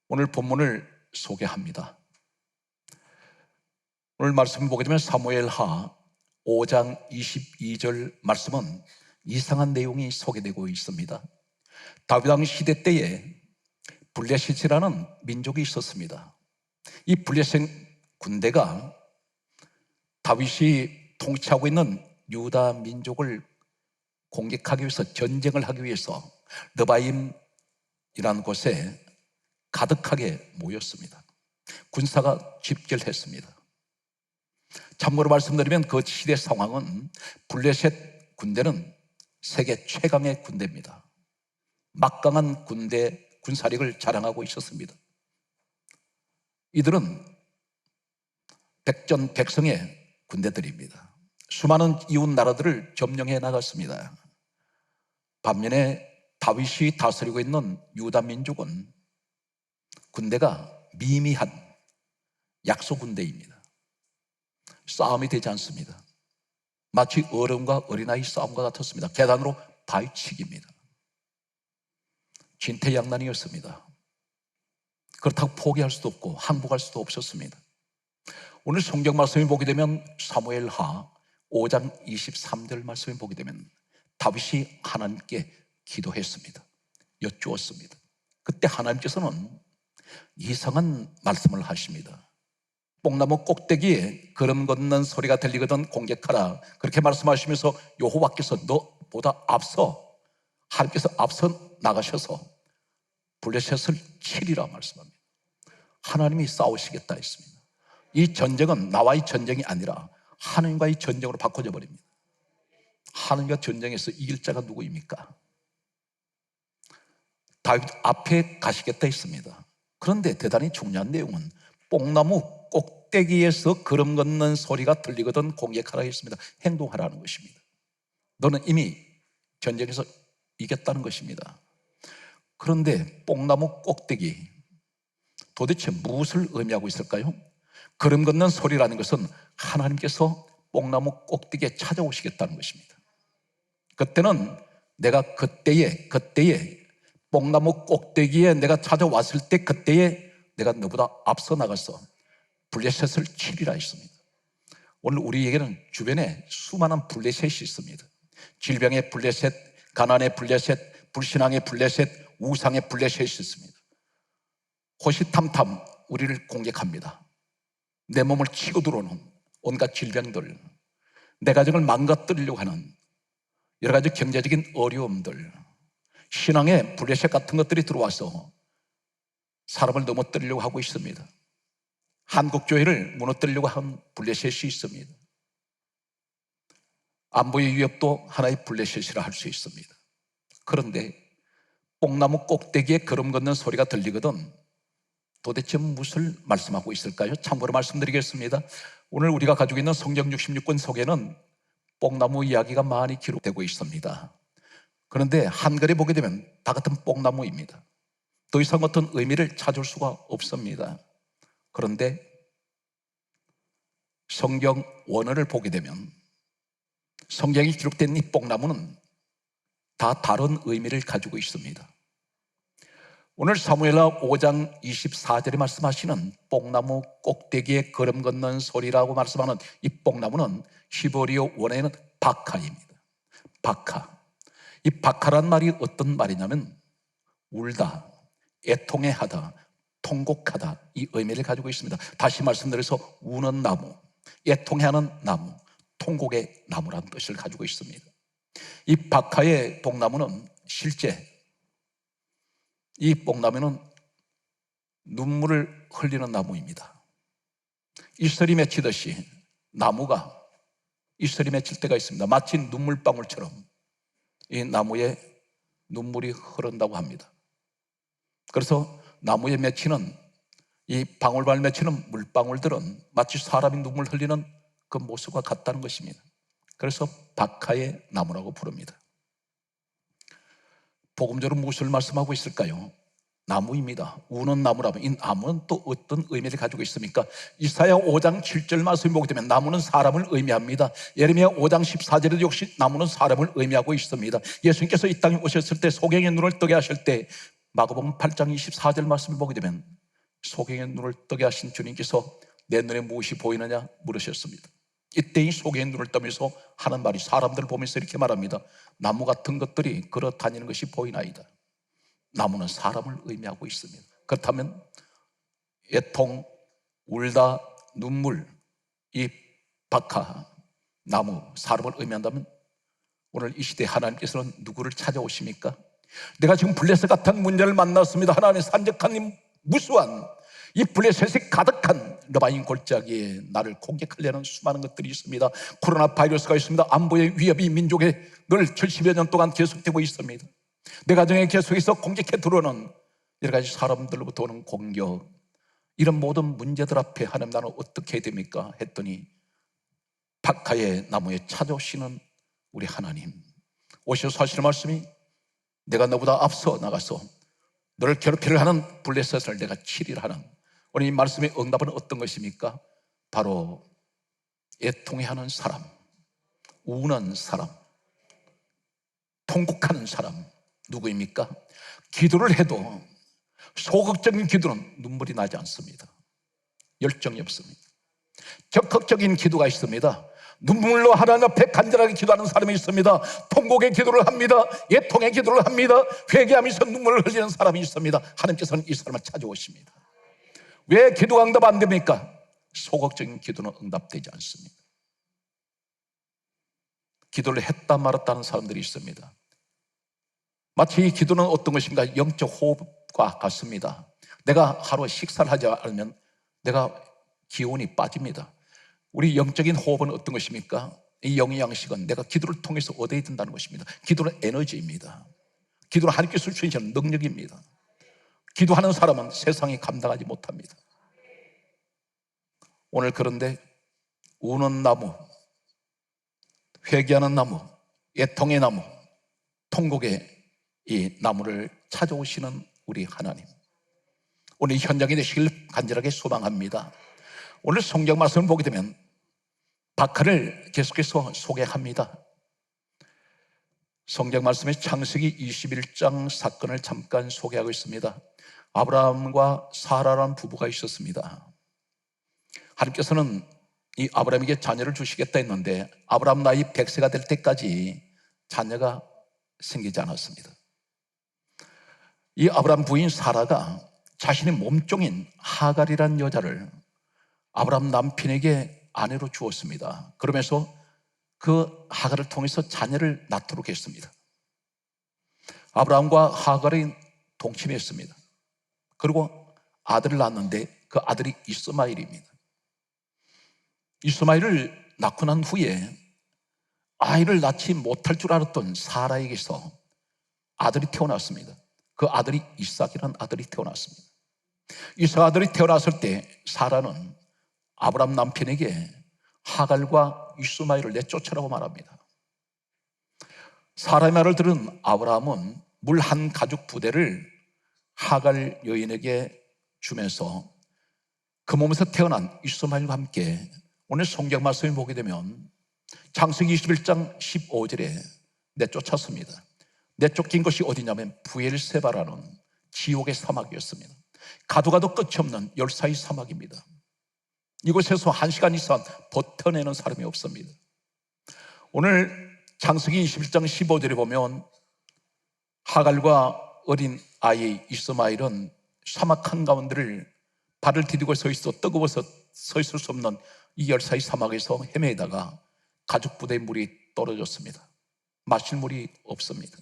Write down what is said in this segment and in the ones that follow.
오늘 본문을 소개합니다. 오늘 말씀을 보게 되면 사무엘하 5장 22절 말씀은 이상한 내용이 소개되고 있습니다. 다윗 왕 시대 때에 블레셋이라는 민족이 있었습니다. 이 블레셋 군대가 다윗이 통치하고 있는 유다 민족을 공격하기 위해서, 전쟁을 하기 위해서 르바임이라는 곳에 가득하게 모였습니다. 군사가 집결했습니다. 참고로 말씀드리면 그 시대 상황은 블레셋 군대는 세계 최강의 군대입니다. 막강한 군대 군사력을 자랑하고 있었습니다. 이들은 백전백승의 군대들입니다. 수많은 이웃 나라들을 점령해 나갔습니다. 반면에 다윗이 다스리고 있는 유다 민족은 군대가 미미한 약소 군대입니다. 싸움이 되지 않습니다. 마치 어른과 어린아이 싸움과 같았습니다. 계단으로 바위치기입니다. 진퇴양난이었습니다. 그렇다고 포기할 수도 없고 항복할 수도 없었습니다. 오늘 성경 말씀을 보게 되면 사무엘하 5장 23절 말씀을 보게 되면 다윗이 하나님께 기도했습니다. 여쭈었습니다. 그때 하나님께서는 이상한 말씀을 하십니다. 뽕나무 꼭대기에 걸음 걷는 소리가 들리거든 공격하라, 그렇게 말씀하시면서 여호와께서 너보다 앞서, 하나님께서 앞서 나가셔서 블레셋을 치리라 말씀합니다. 하나님이 싸우시겠다 했습니다. 이 전쟁은 나와의 전쟁이 아니라 하나님과의 전쟁으로 바꿔져 버립니다. 하나님과 전쟁에서 이길 자가 누구입니까? 다윗 앞에 가시겠다 했습니다. 그런데 대단히 중요한 내용은 뽕나무 꼭대기에서 걸음 걷는 소리가 들리거든 공격하라 했습니다. 행동하라는 것입니다. 너는 이미 전쟁에서 이겼다는 것입니다. 그런데 뽕나무 꼭대기, 도대체 무엇을 의미하고 있을까요? 걸음 걷는 소리라는 것은 하나님께서 뽕나무 꼭대기에 찾아오시겠다는 것입니다. 그때는 내가 그때에 뽕나무 꼭대기에 내가 찾아왔을 때, 그때에 내가 너보다 앞서 나가서 블레셋을 치리라 했습니다. 오늘 우리에게는 주변에 수많은 블레셋이 있습니다. 질병의 블레셋, 가난의 블레셋, 불신앙의 블레셋, 우상의 블레셋이 있습니다. 호시탐탐 우리를 공격합니다. 내 몸을 치고 들어오는 온갖 질병들, 내 가정을 망가뜨리려고 하는 여러 가지 경제적인 어려움들, 신앙의 블레셋 같은 것들이 들어와서 사람을 넘어뜨리려고 하고 있습니다. 한국교회를 무너뜨리려고 한 블레셋이 있습니다. 안보의 위협도 하나의 블레셋이라 할 수 있습니다. 그런데 뽕나무 꼭대기에 걸음 걷는 소리가 들리거든 도대체 무엇을 말씀하고 있을까요? 참고로 말씀드리겠습니다. 오늘 우리가 가지고 있는 성경 66권 속에는 뽕나무 이야기가 많이 기록되고 있습니다. 그런데 한글에 보게 되면 다 같은 뽕나무입니다. 더 이상 어떤 의미를 찾을 수가 없습니다. 그런데 성경 원어를 보게 되면 성경이 기록된 이 뽕나무는 다 다른 의미를 가지고 있습니다. 오늘 사무엘하 5장 24절에 말씀하시는 뽕나무 꼭대기에 걸음 걷는 소리라고 말씀하는 이 뽕나무는 히브리어 원어에는 바카입니다. 바카. 이 바카란 말이 어떤 말이냐면 울다, 애통해하다, 통곡하다, 이 의미를 가지고 있습니다. 다시 말씀드려서 우는 나무, 애통해하는 나무, 통곡의 나무라는 뜻을 가지고 있습니다. 이 바카의 뽕나무는 실제 이 뽕나무는 눈물을 흘리는 나무입니다. 이슬이 맺히듯이 나무가 이슬이 맺힐 때가 있습니다. 마치 눈물방울처럼 이 나무에 눈물이 흐른다고 합니다. 그래서 나무에 맺히는 이 방울방울 맺히는 물방울들은 마치 사람이 눈물 흘리는 그 모습과 같다는 것입니다. 그래서 바카의 나무라고 부릅니다. 복음적으로 무엇을 말씀하고 있을까요? 나무입니다. 우는 나무라면 이 나무는 또 어떤 의미를 가지고 있습니까? 이사야 5장 7절 말씀을 보게 되면 나무는 사람을 의미합니다. 예레미야 5장 14절에도 역시 나무는 사람을 의미하고 있습니다. 예수님께서 이 땅에 오셨을 때 소경의 눈을 뜨게 하실 때 마가복음 8장 24절 말씀을 보게 되면 소경의 눈을 뜨게 하신 주님께서 내 눈에 무엇이 보이느냐 물으셨습니다. 이때 이 소경의 눈을 뜨면서 하는 말이, 사람들을 보면서 이렇게 말합니다. 나무 같은 것들이 걸어 다니는 것이 보이나이다. 나무는 사람을 의미하고 있습니다. 그렇다면 애통, 울다, 눈물, 이 박하, 나무, 사람을 의미한다면 오늘 이 시대 하나님께서는 누구를 찾아오십니까? 내가 지금 블레셋 같은 문제를 만났습니다. 하나님의 산적한 이 무수한 이 블레셋이 가득한 러바인 골짜기에 나를 공격하려는 수많은 것들이 있습니다. 코로나 바이러스가 있습니다. 안보의 위협이 민족에 늘 70여 년 동안 계속되고 있습니다. 내 가정에 계속해서 공격해 들어오는 여러 가지 사람들로부터 오는 공격, 이런 모든 문제들 앞에 하나님 나는 어떻게 해야 됩니까? 했더니 박하의 나무에 찾아오시는 우리 하나님 오셔서 하시는 말씀이, 내가 너보다 앞서 나가서 너를 괴롭히려 하는 블레셋을 내가 치리라 하는, 오늘 이 말씀의 응답은 어떤 것입니까? 바로 애통해하는 사람, 우는 사람, 통곡하는 사람, 누구입니까? 기도를 해도 소극적인 기도는 눈물이 나지 않습니다. 열정이 없습니다. 적극적인 기도가 있습니다. 눈물로 하나님 앞에 간절하게 기도하는 사람이 있습니다. 통곡의 기도를 합니다. 애통의 기도를 합니다. 회개하면서 눈물을 흘리는 사람이 있습니다. 하나님께서는 이 사람을 찾아오십니다. 왜 기도가 응답 안 됩니까? 소극적인 기도는 응답되지 않습니다. 기도를 했다 말았다는 사람들이 있습니다. 마치 이 기도는 어떤 것인가? 영적 호흡과 같습니다. 내가 하루 식사를 하지 않으면 내가 기운이 빠집니다. 우리 영적인 호흡은 어떤 것입니까? 이 영의 양식은 내가 기도를 통해서 얻어야 된다는 것입니다. 기도는 에너지입니다. 기도는 하나님께서 주시는 능력입니다. 기도하는 사람은 세상이 감당하지 못합니다. 오늘 그런데 우는 나무, 회개하는 나무, 애통의 나무, 통곡의 이 나무를 찾아오시는 우리 하나님, 오늘 이 현장에 되시길 간절하게 소망합니다. 오늘 성경 말씀을 보게 되면 박하를 계속해서 소개합니다. 성경 말씀에 창세기 21장 사건을 잠깐 소개하고 있습니다. 아브라함과 사라라는 부부가 있었습니다. 하나님께서는 이 아브라함에게 자녀를 주시겠다 했는데 아브라함 나이 100세가 될 때까지 자녀가 생기지 않았습니다. 이 아브라함 부인 사라가 자신의 몸종인 하갈이라는 여자를 아브라함 남편에게 아내로 주었습니다. 그러면서 그 하갈을 통해서 자녀를 낳도록 했습니다. 아브라함과 하갈이 동침했습니다. 그리고 아들을 낳았는데 그 아들이 이스마엘입니다. 이스마엘을 낳고 난 후에 아이를 낳지 못할 줄 알았던 사라에게서 아들이 태어났습니다. 그 아들이 이삭이라는 아들이 태어났습니다. 이삭 아들이 태어났을 때 사라는 아브라함 남편에게 하갈과 이스마엘을 내쫓으라고 말합니다. 사라의 말을 들은 아브라함은 물 한 가죽 부대를 하갈 여인에게 주면서 그 몸에서 태어난 이스마엘과 함께 오늘 성경 말씀을 보게 되면 창세기 21장 15절에 내쫓았습니다. 내쫓긴 것이 어디냐면 부엘세바라는 지옥의 사막이었습니다. 가도 가도 끝이 없는 열사의 사막입니다. 이곳에서 1시간 이상 버텨내는 사람이 없습니다. 오늘 창세기 21장 15절에 보면 하갈과 어린 아이 이스마엘은 사막 한가운데를 발을 디디고 서 있어 뜨거워서 서 있을 수 없는 이 열사의 사막에서 헤매다가 가죽 부대에 물이 떨어졌습니다. 마실 물이 없습니다.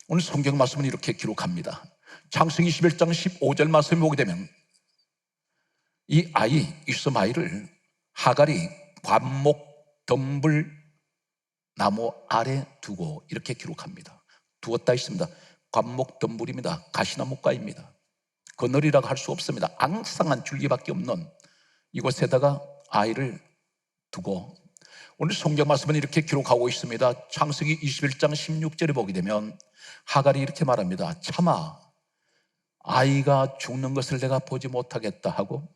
오늘 성경 말씀은 이렇게 기록합니다. 창세기 21장 15절 말씀을 보게 되면 이 아이 이스마엘을 하갈이 관목 덤불 나무 아래 두고 이렇게 기록합니다. 두었다 있습니다. 관목 덤불입니다. 가시나무가입니다. 그늘이라고 할 수 없습니다. 앙상한 줄기밖에 없는 이곳에다가 아이를 두고 오늘 성경 말씀은 이렇게 기록하고 있습니다. 창세기 21장 16절에 보게 되면 하갈이 이렇게 말합니다. 차마 아이가 죽는 것을 내가 보지 못하겠다 하고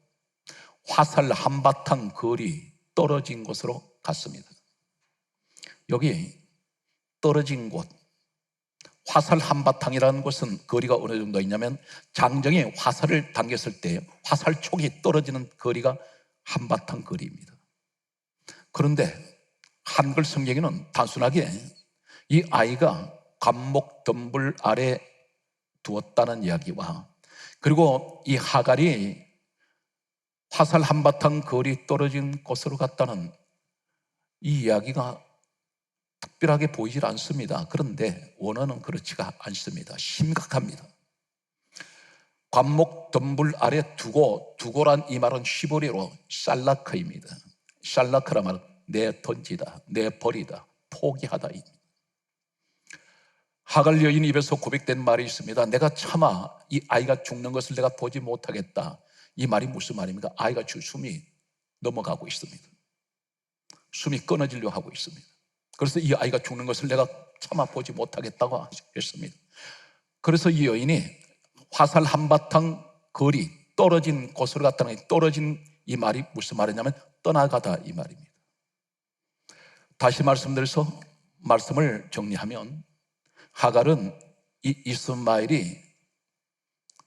화살 한바탕 거리 떨어진 곳으로 갔습니다. 여기 떨어진 곳, 화살 한바탕이라는 것은 거리가 어느 정도 있냐면 장정이 화살을 당겼을 때 화살촉이 떨어지는 거리가 한바탕 거리입니다. 그런데 한글 성경에는 단순하게 이 아이가 감목 덤불 아래 두었다는 이야기와 그리고 이 하갈이 화살 한바탕 거리 떨어진 곳으로 갔다는 이 이야기가 특별하게 보이질 않습니다. 그런데 원어는 그렇지가 않습니다. 심각합니다. 관목 덤불 아래 두고란 이 말은 히브리어로 샬라크입니다. 샬라크란 말은 내 던지다, 내 버리다, 포기하다. 하갈 여인 입에서 고백된 말이 있습니다. 내가 차마 이 아이가 죽는 것을 내가 보지 못하겠다. 이 말이 무슨 말입니까? 아이가 숨이 넘어가고 있습니다. 숨이 끊어지려 하고 있습니다. 그래서 이 아이가 죽는 것을 내가 차마 보지 못하겠다고 했습니다. 그래서 이 여인이 화살 한바탕 거리 떨어진 곳으로 갔다는 떨어진 이 말이 무슨 말이냐면 떠나가다 이 말입니다. 다시 말씀드려서 말씀을 정리하면 하갈은 이 이스마엘이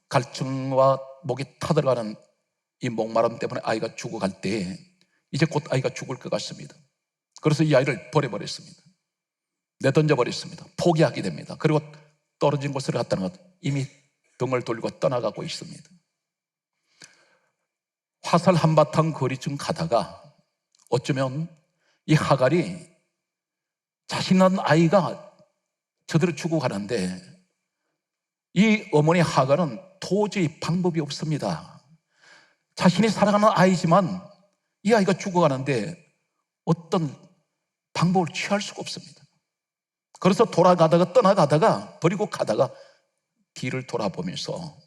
갈증과 목이 타들어가는 이 목마름 때문에 아이가 죽어갈 때 이제 곧 아이가 죽을 것 같습니다. 그래서 이 아이를 버려버렸습니다. 내던져버렸습니다. 포기하게 됩니다. 그리고 떨어진 곳으로 갔다는 것 이미 등을 돌리고 떠나가고 있습니다. 화살 한바탕 거리쯤 가다가 어쩌면 이 하갈이 자신한 아이가 저대로 죽어가는데 이 어머니 하갈은 도저히 방법이 없습니다. 자신이 사랑하는 아이지만 이 아이가 죽어가는데 어떤 방법을 취할 수가 없습니다. 그래서 돌아가다가 떠나가다가 버리고 가다가 뒤를 돌아보면서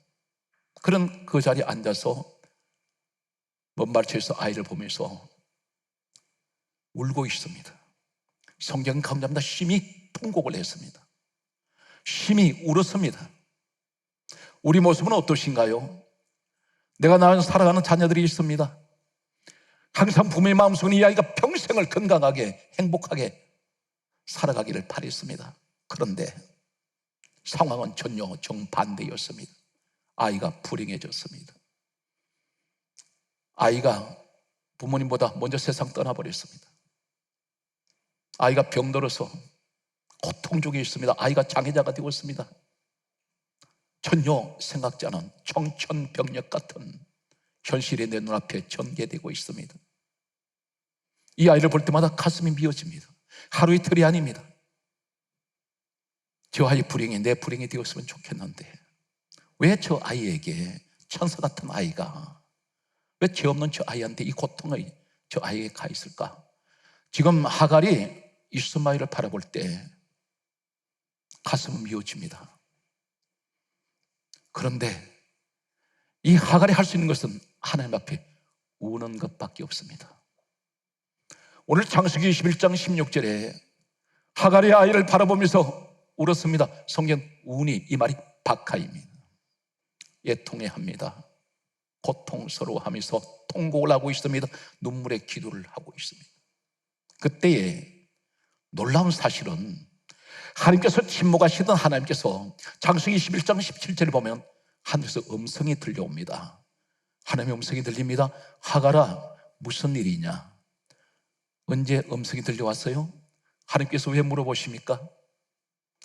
그런 그 자리에 앉아서 먼 발치에서 아이를 보면서 울고 있습니다. 성경 강조합니다. 심히 통곡을 했습니다. 심히 울었습니다. 우리 모습은 어떠신가요? 내가 낳은 사랑하는 자녀들이 있습니다. 항상 부모의 마음속에 이 아이가 평생을 건강하게 행복하게 살아가기를 바랬습니다. 그런데 상황은 전혀 정반대였습니다. 아이가 불행해졌습니다. 아이가 부모님보다 먼저 세상 떠나버렸습니다. 아이가 병들어서 고통 중에 있습니다. 아이가 장애자가 되었습니다. 전혀 생각지 않은 청천벽력 같은 현실이 내 눈앞에 전개되고 있습니다. 이 아이를 볼 때마다 가슴이 미어집니다. 하루 이틀이 아닙니다. 저 아이 불행이 내 불행이 되었으면 좋겠는데 왜 저 아이에게 천사 같은 아이가 왜 죄 없는 저 아이한테 이 고통이 저 아이에게 가 있을까? 지금 하갈이 이스마엘을 바라볼 때 가슴은 미어집니다. 그런데 이 하갈이 할 수 있는 것은 하나님 앞에 우는 것밖에 없습니다. 오늘 창세기 21장 16절에 하갈이 아이를 바라보면서 울었습니다. 성경 운이 이 말이 박하입니다. 애통해합니다. 고통스러워하면서 통곡을 하고 있습니다. 눈물의 기도를 하고 있습니다. 그때에 놀라운 사실은 하나님께서 침묵하시던 하나님께서 창세기 21장 17절을 보면 하늘에서 음성이 들려옵니다. 하나님의 음성이 들립니다. 하갈아 무슨 일이냐? 언제 음성이 들려왔어요? 하나님께서 왜 물어보십니까?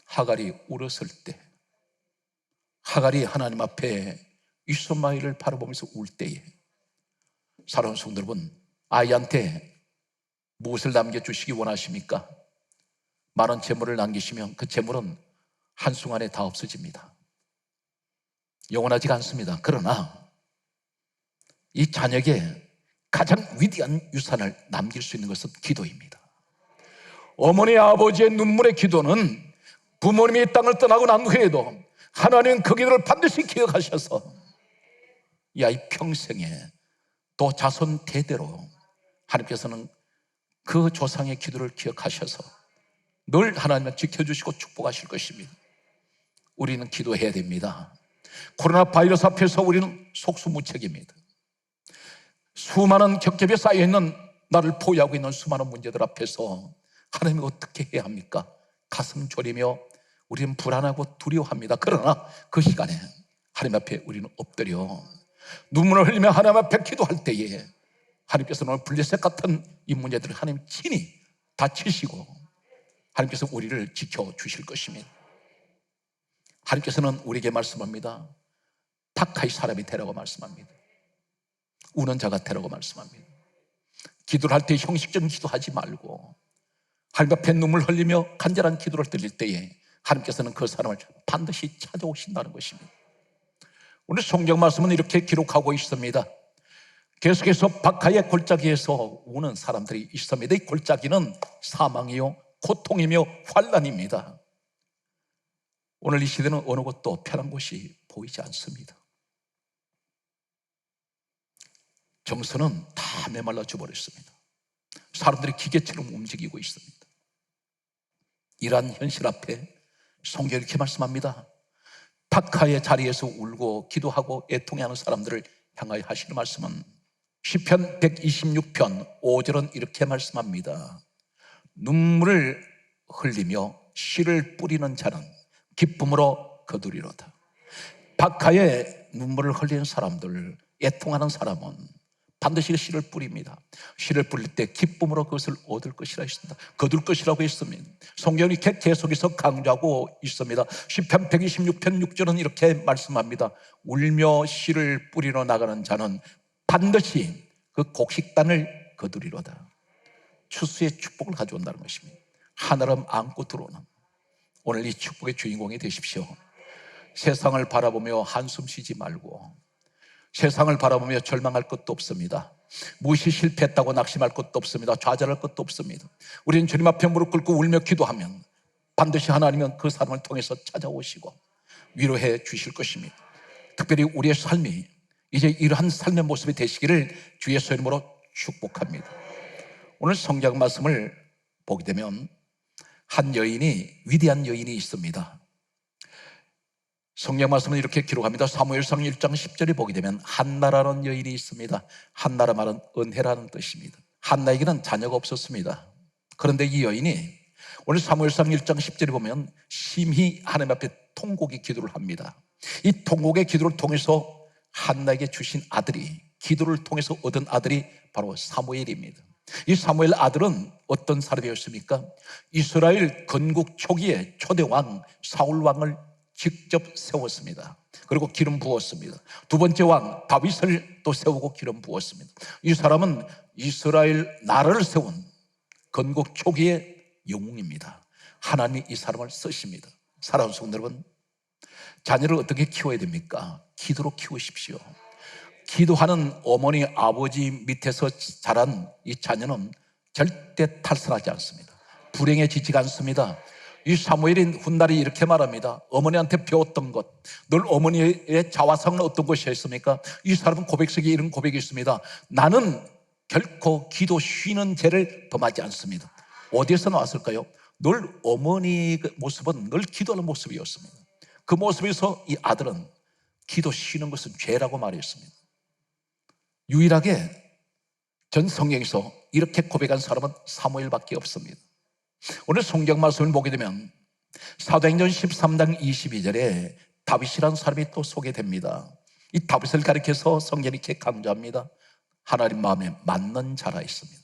하갈이 울었을 때, 하갈이 하나님 앞에 이스마엘을 바라보면서 울 때에 사랑하는 성도 여러분, 아이한테 무엇을 남겨주시기 원하십니까? 많은 재물을 남기시면 그 재물은 한순간에 다 없어집니다. 영원하지가 않습니다. 그러나 이 자녀에게 가장 위대한 유산을 남길 수 있는 것은 기도입니다. 어머니 아버지의 눈물의 기도는 부모님이 이 땅을 떠나고 난 후에도 하나님은 그 기도를 반드시 기억하셔서 이 아이 평생에 또 자손 대대로 하나님께서는 그 조상의 기도를 기억하셔서 늘 하나님은 지켜주시고 축복하실 것입니다. 우리는 기도해야 됩니다. 코로나 바이러스 앞에서 우리는 속수무책입니다. 수많은 겹겹이 쌓여있는 나를 포위하고 있는 수많은 문제들 앞에서 하나님이 어떻게 해야 합니까? 가슴 졸이며 우리는 불안하고 두려워합니다. 그러나 그 시간에 하나님 앞에 우리는 엎드려 눈물을 흘리며 하나님 앞에 기도할 때에 하나님께서는 오늘 블레셋 같은 이 문제들을 하나님 친히 다 치시고 하나님께서 우리를 지켜주실 것입니다. 하나님께서는 우리에게 말씀합니다. 탁하이 사람이 되라고 말씀합니다. 우는 자가 되라고 말씀합니다. 기도를 할 때 형식적인 기도하지 말고 하나님 앞에 눈물 흘리며 간절한 기도를 드릴 때에 하나님께서는 그 사람을 반드시 찾아오신다는 것입니다. 오늘 성경 말씀은 이렇게 기록하고 있습니다. 계속해서 박하의 골짜기에서 우는 사람들이 있습니다. 이 골짜기는 사망이요 고통이며 환난입니다. 오늘 이 시대는 어느 곳도 편한 곳이 보이지 않습니다. 정서는 다 메말라 죽어버렸습니다. 사람들이 기계처럼 움직이고 있습니다. 이러한 현실 앞에 성경이 이렇게 말씀합니다. 박하의 자리에서 울고 기도하고 애통해하는 사람들을 향하여 하시는 말씀은 시편 126편 5절은 이렇게 말씀합니다. 눈물을 흘리며 씨를 뿌리는 자는 기쁨으로 거두리로다. 박하에 눈물을 흘리는 사람들, 애통하는 사람은 반드시 씨를 뿌립니다. 씨를 뿌릴 때 기쁨으로 그것을 얻을 것이라 했습니다. 거둘 것이라고 했습니다. 성경이 계속해서 강조하고 있습니다. 시편 126편 6절은 이렇게 말씀합니다. 울며 씨를 뿌리러 나가는 자는 반드시 그 곡식단을 거두리로다. 추수의 축복을 가져온다는 것입니다. 하늘을 안고 들어오는 오늘 이 축복의 주인공이 되십시오. 세상을 바라보며 한숨 쉬지 말고 세상을 바라보며 절망할 것도 없습니다. 무엇이 실패했다고 낙심할 것도 없습니다. 좌절할 것도 없습니다. 우리는 주님 앞에 무릎 꿇고 울며 기도하면 반드시 하나님은 그 사람을 통해서 찾아오시고 위로해 주실 것입니다. 특별히 우리의 삶이 이제 이러한 삶의 모습이 되시기를 주 예수의 이름으로 축복합니다. 오늘 성경 말씀을 보게 되면 한 여인이, 위대한 여인이 있습니다. 성경 말씀은 이렇게 기록합니다. 사무엘상 1장 10절에 보게 되면 한나라는 여인이 있습니다. 한나라 말은 은혜라는 뜻입니다. 한나에게는 자녀가 없었습니다. 그런데 이 여인이 오늘 사무엘상 1장 10절에 보면 심히 하나님 앞에 통곡의 기도를 합니다. 이 통곡의 기도를 통해서 한나에게 주신 아들이, 기도를 통해서 얻은 아들이 바로 사무엘입니다. 이 사무엘 아들은 어떤 사람이었습니까? 이스라엘 건국 초기에 초대왕 사울왕을 직접 세웠습니다. 그리고 기름 부었습니다. 두 번째 왕 다윗을 또 세우고 기름 부었습니다. 이 사람은 이스라엘 나라를 세운 건국 초기의 영웅입니다. 하나님이 이 사람을 쓰십니다. 사랑하는 성도 여러분, 자녀를 어떻게 키워야 됩니까? 기도로 키우십시오. 기도하는 어머니, 아버지 밑에서 자란 이 자녀는 절대 탈선하지 않습니다. 불행해지지가 않습니다. 이 사무엘인 훗날이 이렇게 말합니다. 어머니한테 배웠던 것, 늘 어머니의 자화상은 어떤 것이었습니까? 이 사람은 고백속에 이런 고백이 있습니다. 나는 결코 기도 쉬는 죄를 범하지 않습니다. 어디에서 나왔을까요? 늘 어머니의 모습은 늘 기도하는 모습이었습니다. 그 모습에서 이 아들은 기도 쉬는 것은 죄라고 말했습니다. 유일하게 전 성경에서 이렇게 고백한 사람은 사무엘밖에 없습니다. 오늘 성경 말씀을 보게 되면 사도행전 13장 22절에 다윗이라는 사람이 또 소개됩니다. 이 다윗을 가리켜서 성경이 이렇게 강조합니다. 하나님 마음에 맞는 자라 했습니다.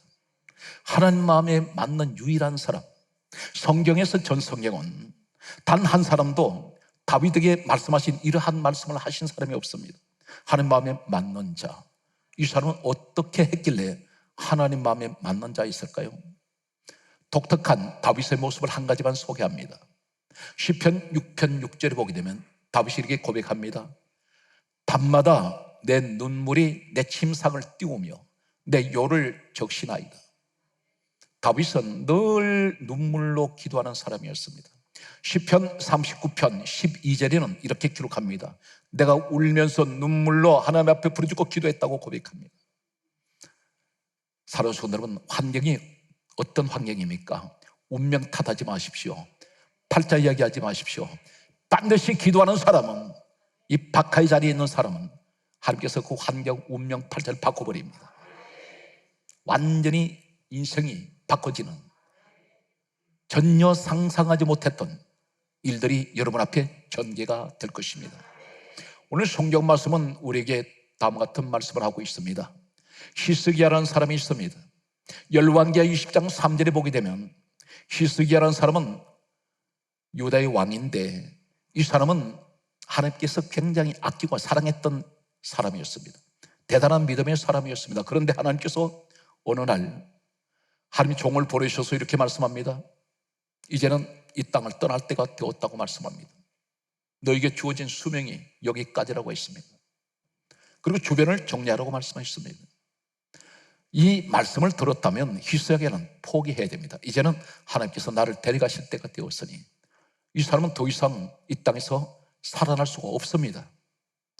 하나님 마음에 맞는 유일한 사람. 성경에서 전 성경은 단 한 사람도 다윗에게 말씀하신 이러한 말씀을 하신 사람이 없습니다. 하나님 마음에 맞는 자. 이 사람은 어떻게 했길래 하나님 마음에 맞는 자 있을까요? 독특한 다윗의 모습을 한 가지만 소개합니다. 시편 6편 6절에 보게 되면 다윗이 이렇게 고백합니다. 밤마다 내 눈물이 내 침상을 띄우며 내 요를 적시나이다. 다윗은 늘 눈물로 기도하는 사람이었습니다. 시편 39편 12절에는 이렇게 기록합니다. 내가 울면서 눈물로 하나님 앞에 부르짖고 기도했다고 고백합니다. 사랑하는 성도 여러분, 환경이 어떤 환경입니까? 운명 탓하지 마십시오. 팔자 이야기하지 마십시오. 반드시 기도하는 사람은, 이 박하의 자리에 있는 사람은 하나님께서 그 환경, 운명, 팔자를 바꿔버립니다. 완전히 인생이 바꿔지는, 전혀 상상하지 못했던 일들이 여러분 앞에 전개가 될 것입니다. 오늘 성경 말씀은 우리에게 다음과 같은 말씀을 하고 있습니다. 히스기야라는 사람이 있습니다. 열왕기하 20장 3절에 보게 되면 히스기야라는 사람은 유다의 왕인데 이 사람은 하나님께서 굉장히 아끼고 사랑했던 사람이었습니다. 대단한 믿음의 사람이었습니다. 그런데 하나님께서 어느 날 하나님이 종을 보내셔서 이렇게 말씀합니다. 이제는 이 땅을 떠날 때가 되었다고 말씀합니다. 너에게 주어진 수명이 여기까지라고 했습니다. 그리고 주변을 정리하라고 말씀하셨습니다. 이 말씀을 들었다면 히스기야는 포기해야 됩니다. 이제는 하나님께서 나를 데려가실 때가 되었으니 이 사람은 더 이상 이 땅에서 살아날 수가 없습니다.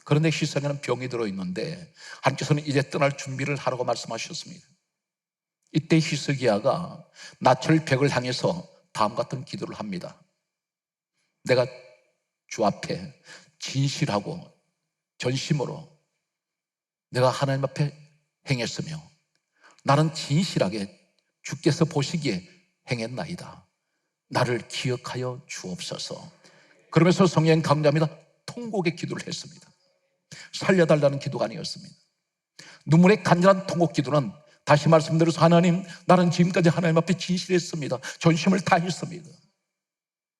그런데 히스기야는 병이 들어있는데 하나님께서는 이제 떠날 준비를 하라고 말씀하셨습니다. 이때 히스기야가 나철벽을 향해서 다음 같은 기도를 합니다. 내가 주 앞에 진실하고 전심으로 내가 하나님 앞에 행했으며 나는 진실하게 주께서 보시기에 행했나이다. 나를 기억하여 주옵소서. 그러면서 성령 강조합니다. 통곡의 기도를 했습니다. 살려달라는 기도가 아니었습니다. 눈물의 간절한 통곡 기도는 다시 말씀드려서 하나님, 나는 지금까지 하나님 앞에 진실했습니다. 전심을 다했습니다.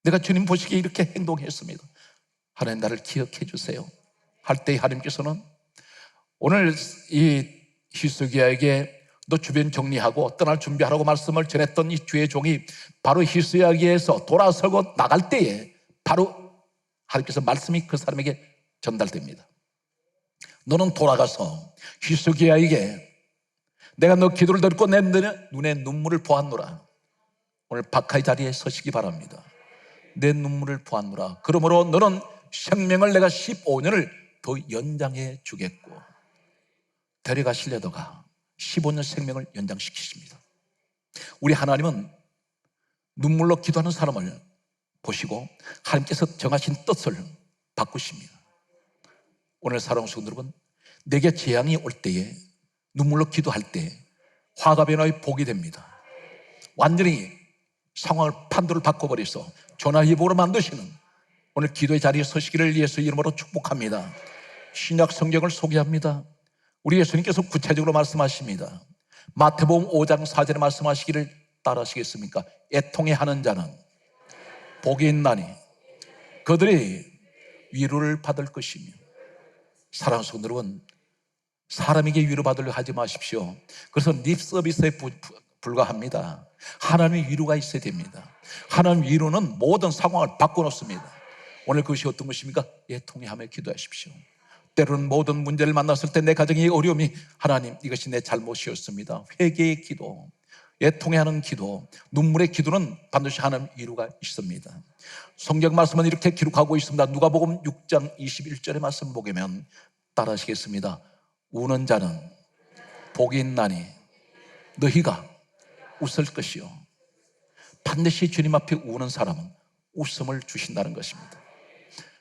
내가 주님 보시기에 이렇게 행동했습니다. 하나님, 나를 기억해 주세요. 할 때 하나님께서는 오늘 이 히스기야에게 너 주변 정리하고 떠날 준비하라고 말씀을 전했던 이 주의 종이 바로 히스기야에서 돌아서고 나갈 때에 바로 하나님께서 말씀이 그 사람에게 전달됩니다. 너는 돌아가서 히스기야에게 내가 너 기도를 듣고 내 눈에 눈물을 보았노라. 오늘 박하의 자리에 서시기 바랍니다. 내 눈물을 보았노라. 그러므로 너는 생명을 내가 15년을 더 연장해 주겠고 데려가시려다가 15년 생명을 연장시키십니다. 우리 하나님은 눈물로 기도하는 사람을 보시고 하나님께서 정하신 뜻을 바꾸십니다. 오늘 사랑하는 성도 여러분, 내게 재앙이 올 때에 눈물로 기도할 때 화가 변화의 복이 됩니다. 완전히 상황을 판도를 바꿔버려서 전화위복으로 만드시는 오늘 기도의 자리에 서시기를 예수 이름으로 축복합니다. 신약 성경을 소개합니다. 우리 예수님께서 구체적으로 말씀하십니다. 마태복음 5장 4절에 말씀하시기를 따라하시겠습니까? 애통해 하는 자는 복이 있나니 그들이 위로를 받을 것이며. 사랑하는 성도 여러분, 사람에게 위로받으려 하지 마십시오. 그래서 립 서비스에 불과합니다. 하나님의 위로가 있어야 됩니다. 하나님의 위로는 모든 상황을 바꿔놓습니다. 오늘 그것이 어떤 것입니까? 애통해하며 기도하십시오. 때로는 모든 문제를 만났을 때 내 가정의 어려움이 하나님, 이것이 내 잘못이었습니다. 회개의 기도, 애통해하는 기도, 눈물의 기도는 반드시 하나님 위로가 있습니다. 성경 말씀은 이렇게 기록하고 있습니다. 누가복음 6장 21절의 말씀 보면 따라하시겠습니다. 우는 자는 복이 있나니 너희가 웃을 것이요. 반드시 주님 앞에 우는 사람은 웃음을 주신다는 것입니다.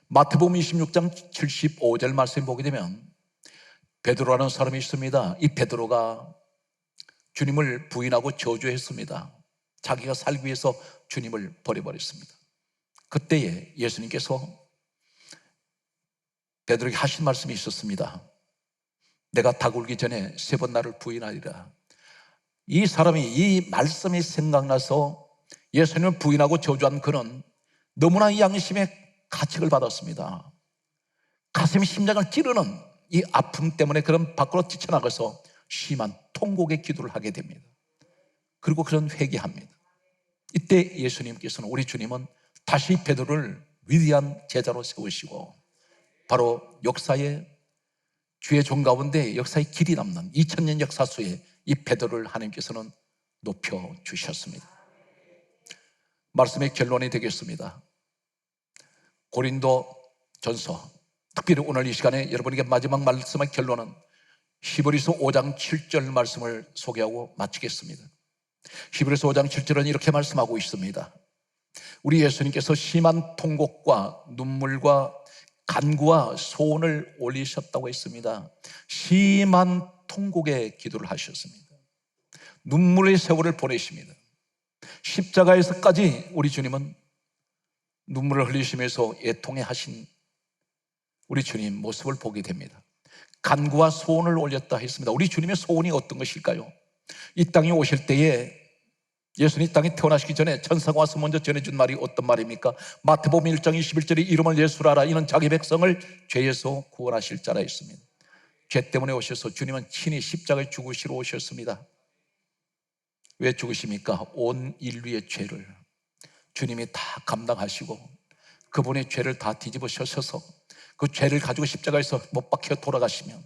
마태복음 26장 75절 말씀 보게 되면 베드로라는 사람이 있습니다. 이 베드로가 주님을 부인하고 저주했습니다. 자기가 살기 위해서 주님을 버려버렸습니다. 그때에 예수님께서 베드로에게 하신 말씀이 있었습니다. 내가 닭 울기 전에 3번 나를 부인하리라. 이 사람이 이 말씀이 생각나서 예수님을 부인하고 저주한 그는 너무나 이 양심의 가책을 받았습니다. 가슴이 심장을 찌르는 이 아픔 때문에 그런 밖으로 뛰쳐나가서 심한 통곡의 기도를 하게 됩니다. 그리고 그런 회개합니다. 이때 예수님께서는, 우리 주님은 다시 베드로를 위대한 제자로 세우시고 바로 역사의 주의 종 가운데 역사의 길이 남는 2000년 역사수에 이 베드로를 하나님께서는 높여주셨습니다. 말씀의 결론이 되겠습니다. 고린도 전서, 특별히 오늘 이 시간에 여러분에게 마지막 말씀의 결론은 히브리서 5장 7절 말씀을 소개하고 마치겠습니다. 히브리서 5장 7절은 이렇게 말씀하고 있습니다. 우리 예수님께서 심한 통곡과 눈물과 간구와 소원을 올리셨다고 했습니다. 심한 통곡의 기도를 하셨습니다. 눈물의 세월을 보내십니다. 십자가에서까지 우리 주님은 눈물을 흘리시면서 애통해 하신 우리 주님 모습을 보게 됩니다. 간구와 소원을 올렸다 했습니다. 우리 주님의 소원이 어떤 것일까요? 이 땅에 오실 때에 예수님이 이 땅에 태어나시기 전에 천사가 와서 먼저 전해준 말이 어떤 말입니까? 마태복음 1장 21절에 이름을 예수라 하라. 이는 자기 백성을 죄에서 구원하실 자라 했습니다. 죄 때문에 오셔서 주님은 친히 십자가에 죽으시러 오셨습니다. 왜 죽으십니까? 온 인류의 죄를 주님이 다 감당하시고 그분의 죄를 다 뒤집어 씌셔서 그 죄를 가지고 십자가에서 못 박혀 돌아가시면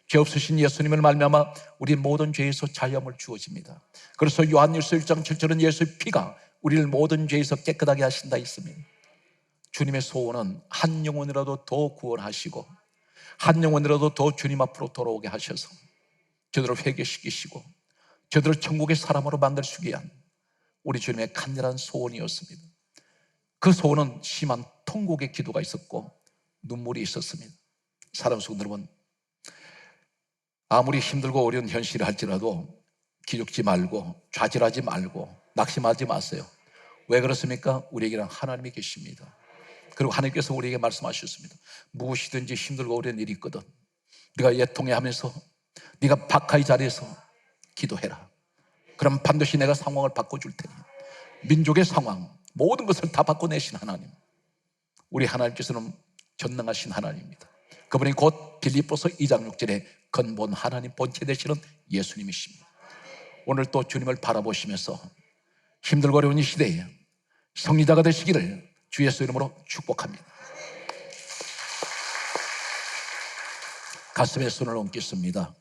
죄 없으신 예수님을 말미암아 우리 모든 죄에서 자유함을 주어집니다. 그래서 요한일서 1장 7절은 예수의 피가 우리를 모든 죄에서 깨끗하게 하신다 했습니다. 주님의 소원은 한 영혼이라도 더 구원하시고 한 영혼이라도 더 주님 앞으로 돌아오게 하셔서 저들을 회개시키시고 저들을 천국의 사람으로 만들시기 위한 우리 주님의 간절한 소원이었습니다. 그 소원은 심한 통곡의 기도가 있었고 눈물이 있었습니다. 사랑하는 성도 여러분, 아무리 힘들고 어려운 현실을 할지라도 기죽지 말고 좌절하지 말고 낙심하지 마세요. 왜 그렇습니까? 우리에게는 하나님이 계십니다. 그리고 하나님께서 우리에게 말씀하셨습니다. 무엇이든지 힘들고 어려운 일이 있거든 네가 애통해 하면서 네가 박하의 자리에서 기도해라. 그럼 반드시 내가 상황을 바꿔줄 테니 민족의 상황 모든 것을 다 바꿔내신 하나님, 우리 하나님께서는 전능하신 하나님입니다. 그분이 곧 빌립보서 2장 6절에 근본 하나님 본체 되시는 예수님이십니다. 오늘 또 주님을 바라보시면서 힘들고 어려운 이 시대에 승리자가 되시기를 주 예수 이름으로 축복합니다. 가슴에 손을 얹겠습니다.